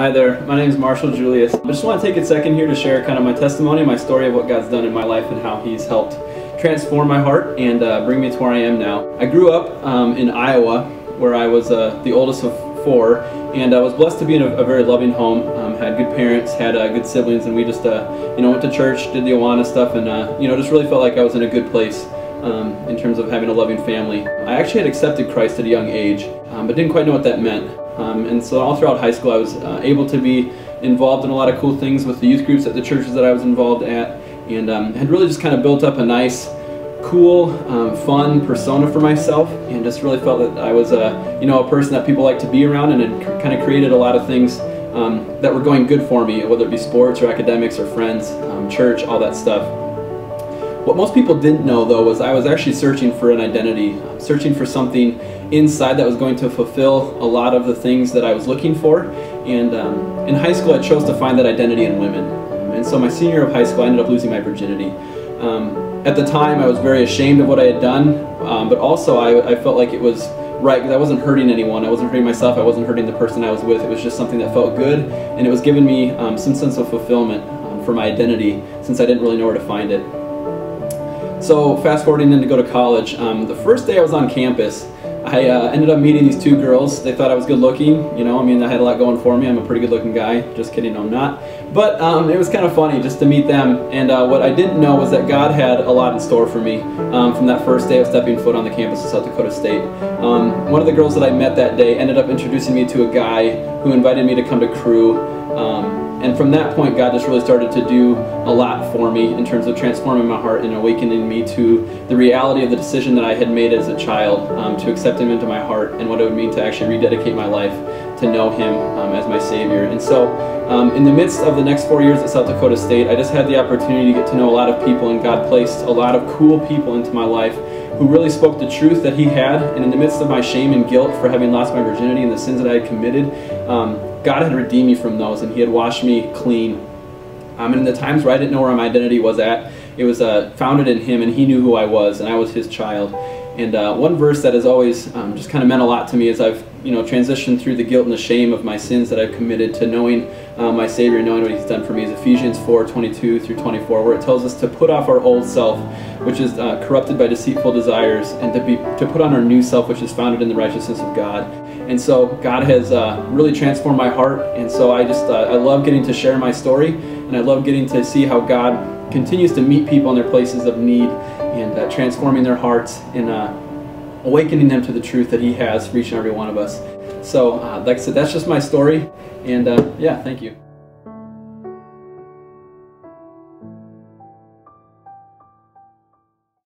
Hi there, my name is Marshall Julius. I just want to take a second here to share kind of my testimony, my story of what God's done in my life and how He's helped transform my heart and bring me to where I am now. I grew up in Iowa, where I was the oldest of four, and I was blessed to be in a very loving home. Had good parents, had good siblings, and we just went to church, did the Awana stuff, and just really felt like I was in a good place in terms of having a loving family. I actually had accepted Christ at a young age, but didn't quite know what that meant. And so all throughout high school I was able to be involved in a lot of cool things with the youth groups at the churches that I was involved at, and had really just kind of built up a nice, cool, fun persona for myself, and just really felt that I was a person that people like to be around, and had kind of created a lot of things that were going good for me, whether it be sports or academics or friends, church, all that stuff. What most people didn't know, though, was I was actually searching for an identity, searching for something inside that was going to fulfill a lot of the things that I was looking for. And in high school, I chose to find that identity in women. And so my senior year of high school, I ended up losing my virginity. At the time, I was very ashamed of what I had done, but also I felt like it was right, because I wasn't hurting anyone, I wasn't hurting myself, I wasn't hurting the person I was with. It was just something that felt good, and it was giving me some sense of fulfillment for my identity, since I didn't really know where to find it. So fast forwarding then to go to college, the first day I was on campus, I ended up meeting these two girls. They thought I was good looking, I had a lot going for me. I'm a pretty good looking guy. Just kidding, I'm not. But it was kind of funny just to meet them, and what I didn't know was that God had a lot in store for me from that first day of stepping foot on the campus of South Dakota State. One of the girls that I met that day ended up introducing me to a guy who invited me to come to Cru. And from that point, God just really started to do a lot for me in terms of transforming my heart and awakening me to the reality of the decision that I had made as a child to accept Him into my heart, and what it would mean to actually rededicate my life to know Him as my Savior. And so in the midst of the next 4 years at South Dakota State, I just had the opportunity to get to know a lot of people, and God placed a lot of cool people into my life who really spoke the truth that He had. And in the midst of my shame and guilt for having lost my virginity and the sins that I had committed, God had redeemed me from those, and He had washed me clean. And in the times where I didn't know where my identity was at, it was founded in Him, and He knew who I was, and I was His child. And one verse that has always just kind of meant a lot to me as I've transitioned through the guilt and the shame of my sins that I've committed to knowing my Savior, knowing what He's done for me, is Ephesians 4:22-24, where it tells us to put off our old self, which is corrupted by deceitful desires, and to put on our new self, which is founded in the righteousness of God. And so God has really transformed my heart, and so I love getting to share my story, and I love getting to see how God continues to meet people in their places of need, and transforming their hearts and awakening them to the truth that He has for each and every one of us. So like I said, that's just my story, and yeah, thank you.